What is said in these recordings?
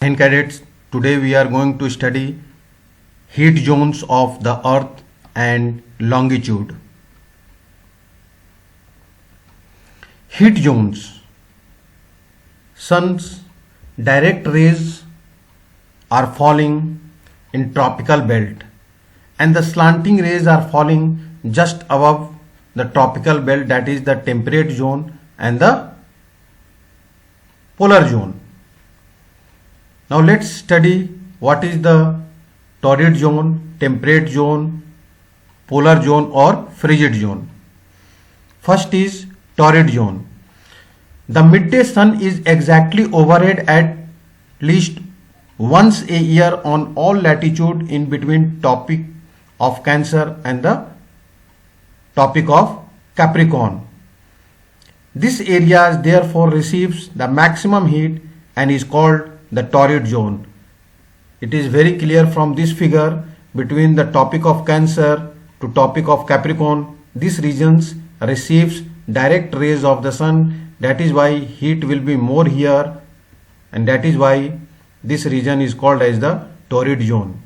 And cadets, today we are going to study heat zones of the earth and longitude. Heat zones. Sun's direct rays are falling in tropical belt and the slanting rays are falling just above the tropical belt, that is the temperate zone and the polar zone. Now let's study what is the torrid zone, temperate zone, polar zone or frigid zone. First is torrid zone. The midday sun is exactly overhead at least once a year on all latitude in between Tropic of Cancer and the Tropic of Capricorn. This area therefore receives the maximum heat and is called the torrid zone. It is very clear from this figure, between the Tropic of Cancer to Tropic of Capricorn, this regions receives direct rays of the sun. That is why heat will be more here, and that is why this region is called as the torrid zone.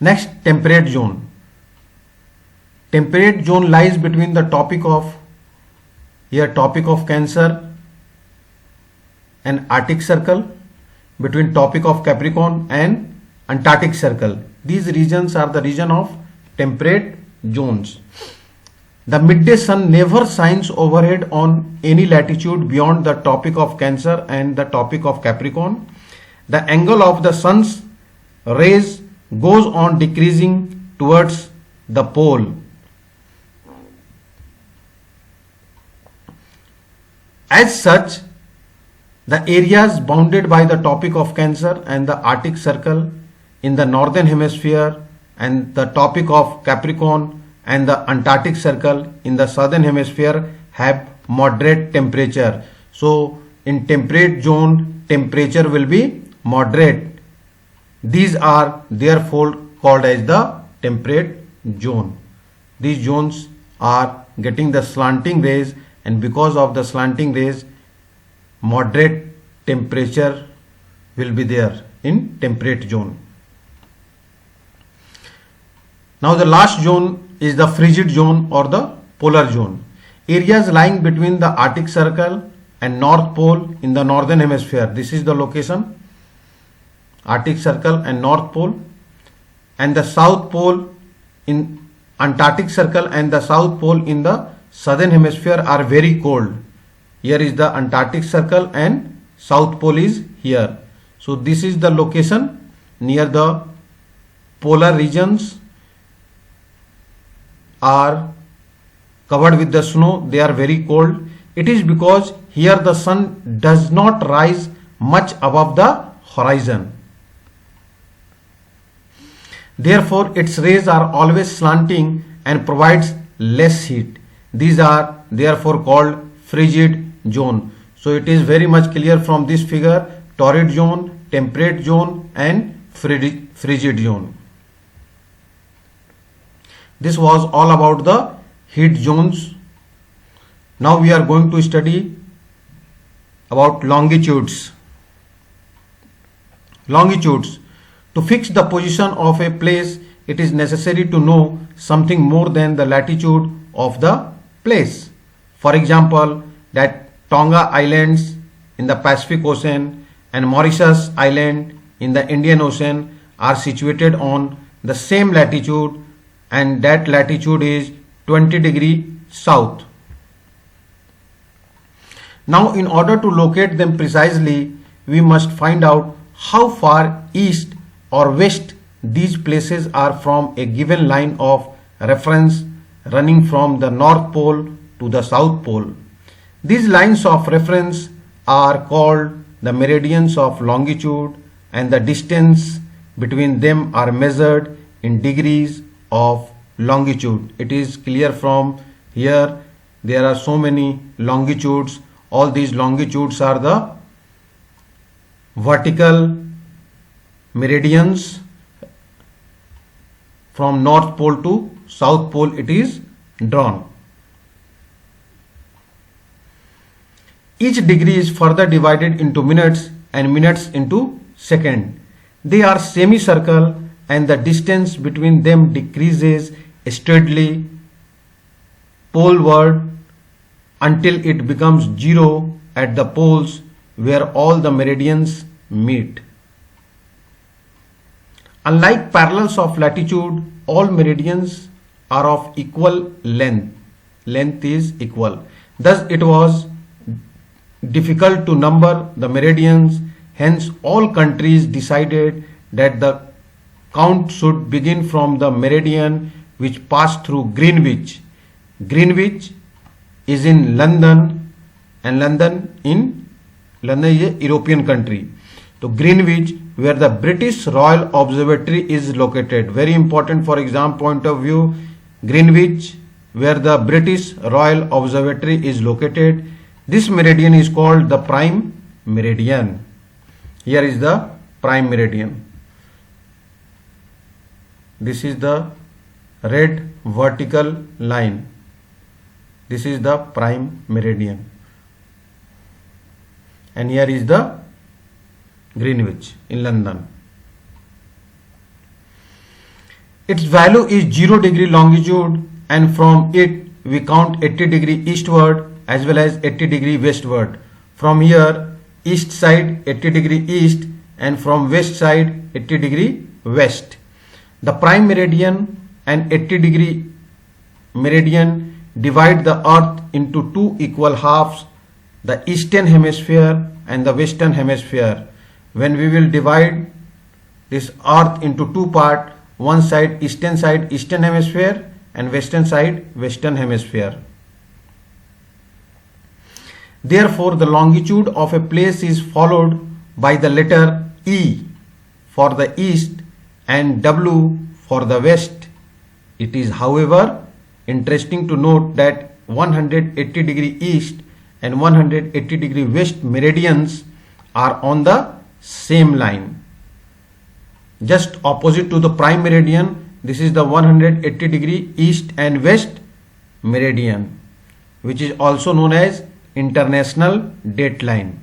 Next, temperate zone. Temperate zone lies between the Tropic of Cancer and Arctic Circle, between Tropic of Capricorn and Antarctic Circle. These regions are the region of temperate zones. The midday sun never shines overhead on any latitude beyond the Tropic of Cancer and the Tropic of Capricorn. The angle of the sun's rays goes on decreasing towards the pole. As such, the areas bounded by the Tropic of Cancer and the Arctic Circle in the northern hemisphere and the Tropic of Capricorn and the Antarctic Circle in the southern hemisphere have moderate temperature. So in temperate zone, temperature will be moderate. These are therefore called as the temperate zone. These zones are getting the slanting rays, and because of the slanting rays, moderate temperature will be there in temperate zone. Now the last zone is the frigid zone or the polar zone. Areas lying between the Arctic Circle and North Pole in the northern hemisphere. This is the location, Arctic Circle and North Pole, and the South Pole in Antarctic Circle and the South Pole in the southern hemisphere are very cold. Here is the Antarctic Circle and South Pole is here. So this is the location near the polar regions are covered with the snow. They are very cold. It is because here the sun does not rise much above the horizon. Therefore its rays are always slanting and provides less heat. These are therefore called frigid zone. So it is very much clear from this figure: torrid zone, temperate zone and frigid zone. This was all about the heat zones. Now we are going to study about longitudes. Longitudes. To fix the position of a place, it is necessary to know something more than the latitude of the place. For example, that Tonga Islands in the Pacific Ocean and Mauritius Island in the Indian Ocean are situated on the same latitude, and that latitude is 20 degrees south. Now in order to locate them precisely, we must find out how far east or west these places are from a given line of reference running from the North Pole to the South Pole. These lines of reference are called the meridians of longitude, and the distance between them are measured in degrees of longitude. It is clear from here. There are so many longitudes. All these longitudes are the vertical meridians. From North Pole to South Pole it is drawn. Each degree is further divided into minutes and minutes into second. They are semicircle and the distance between them decreases steadily poleward until it becomes zero at the poles where all the meridians meet. Unlike parallels of latitude, all meridians are of equal length. Length is equal. Thus, it was difficult to number the meridians. Hence, all countries decided that the count should begin from the meridian which passed through Greenwich. Greenwich is in London, and London is a European country. So Greenwich, where the British Royal Observatory is located. Very important for exam point of view. Greenwich, where the British Royal Observatory is located. This meridian is called the prime meridian. Here is the prime meridian. This is the red vertical line. This is the prime meridian. And here is the Greenwich in London. Its value is 0 degree longitude, and from it we count 80 degree eastward as well as 80 degree westward. From here, east side 80 degree east, and from west side 80 degree west. The prime meridian and 80 degree meridian divide the earth into two equal halves, the eastern hemisphere and the western hemisphere. When we will divide this earth into two parts, one side eastern hemisphere and western side western hemisphere. Therefore, the longitude of a place is followed by the letter E for the east and W for the west. It is, however, interesting to note that 180 degree east and 180 degree west meridians are on the same line. Just opposite to the prime meridian, this is the 180 degree east and west meridian, which is also known as international date line.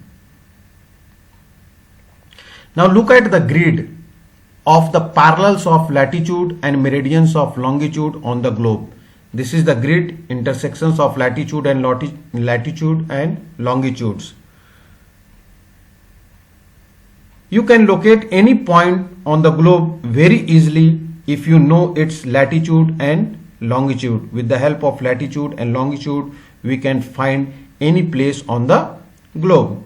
Now look at the grid of the parallels of latitude and meridians of longitude on the globe. This is the grid intersections of latitude and longitudes. You can locate any point on the globe very easily if you know its latitude and longitude. With the help of latitude and longitude, we can find any place on the globe.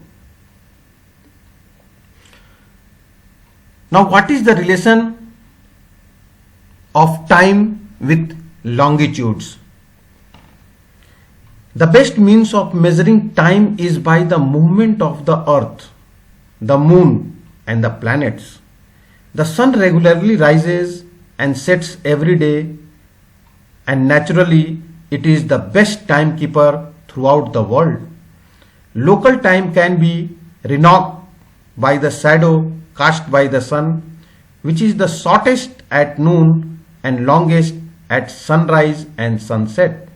Now, what is the relation of time with longitudes? The best means of measuring time is by the movement of the earth, the moon and the planets. The sun regularly rises and sets every day, and naturally it is the best timekeeper throughout the world. Local time can be renowned by the shadow cast by the sun, which is the shortest at noon and longest at sunrise and sunset.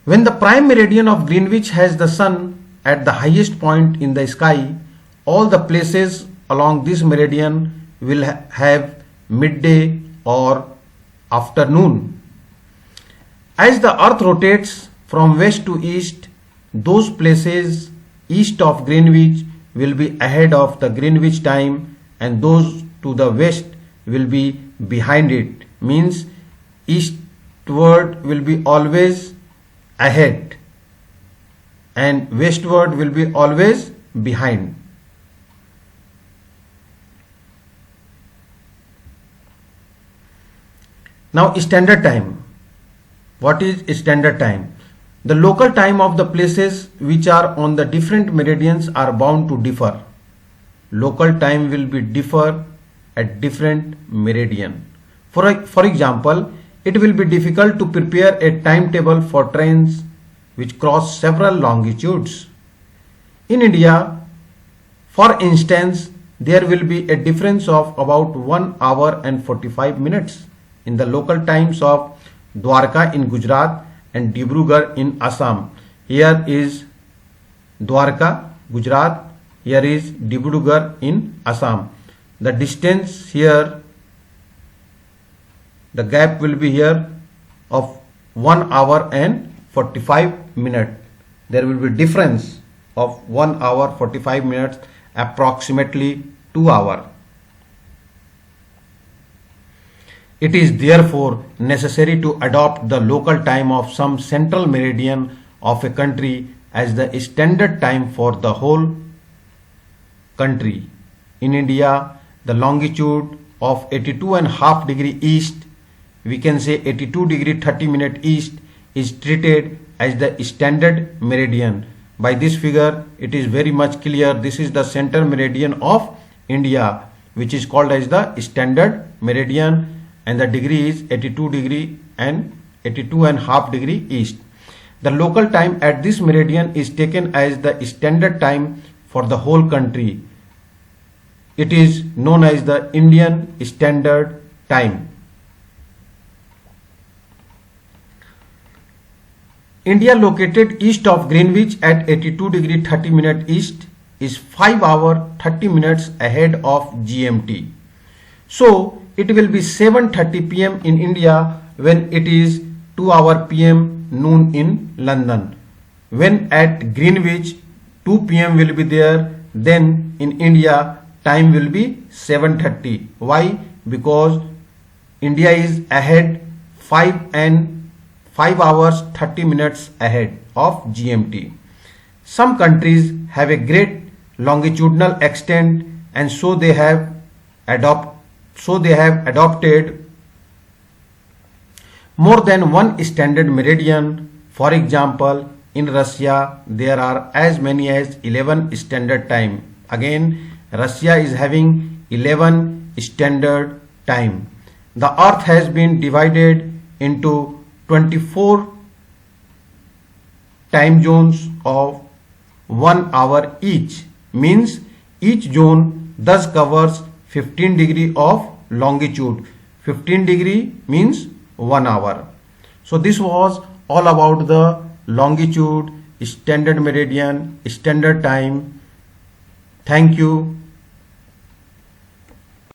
When the prime meridian of Greenwich has the sun at the highest point in the sky, all the places along this meridian will have midday or afternoon. As the earth rotates from west to east, those places east of Greenwich will be ahead of the Greenwich time, and those to the west will be behind it. Means eastward will be always ahead and westward will be always behind. Now, standard time. What is standard time? The local time of the places which are on the different meridians are bound to differ. Local time will be differ at different meridian. For example, it will be difficult to prepare a timetable for trains which cross several longitudes. In India, for instance, there will be a difference of about 1 hour and 45 minutes in the local times of Dwarka in Gujarat and Dibrugarh in Assam. Here is Dwarka, Gujarat. Here is Dibrugarh in Assam. The distance here, the gap will be here of 1 hour and 45 minutes. There will be difference of 1 hour 45 minutes, approximately 2 hours. It is therefore necessary to adopt the local time of some central meridian of a country as the standard time for the whole country. In India, the longitude of 82.5 degree east, we can say 82 degree 30 minute east, is treated as the standard meridian. By this figure, it is very much clear. This is the center meridian of India, which is called as the standard meridian, and the degree is 82 degree and 82.5 degree east. The local time at this meridian is taken as the standard time for the whole country. It is known as the Indian Standard Time. India, located east of Greenwich at 82 degree 30 minute east, is 5 hours 30 minutes ahead of GMT. So it will be 7:30 p.m. in India when it is 2 hours p.m. noon in London. When at Greenwich 2 p.m. will be there, then in India time will be 7:30. Why? Because India is ahead 5 hours 30 minutes ahead of GMT. Some countries have a great longitudinal extent, and so they have adopted more than one standard meridian. For example, in Russia there are as many as 11 standard time. Again, Russia is having 11 standard time. The earth has been divided into 24 time zones of 1 hour each, means each zone thus covers 15 degree of longitude. 15 degree means 1 hour. So this was all about the longitude, standard meridian, standard time. Thank you.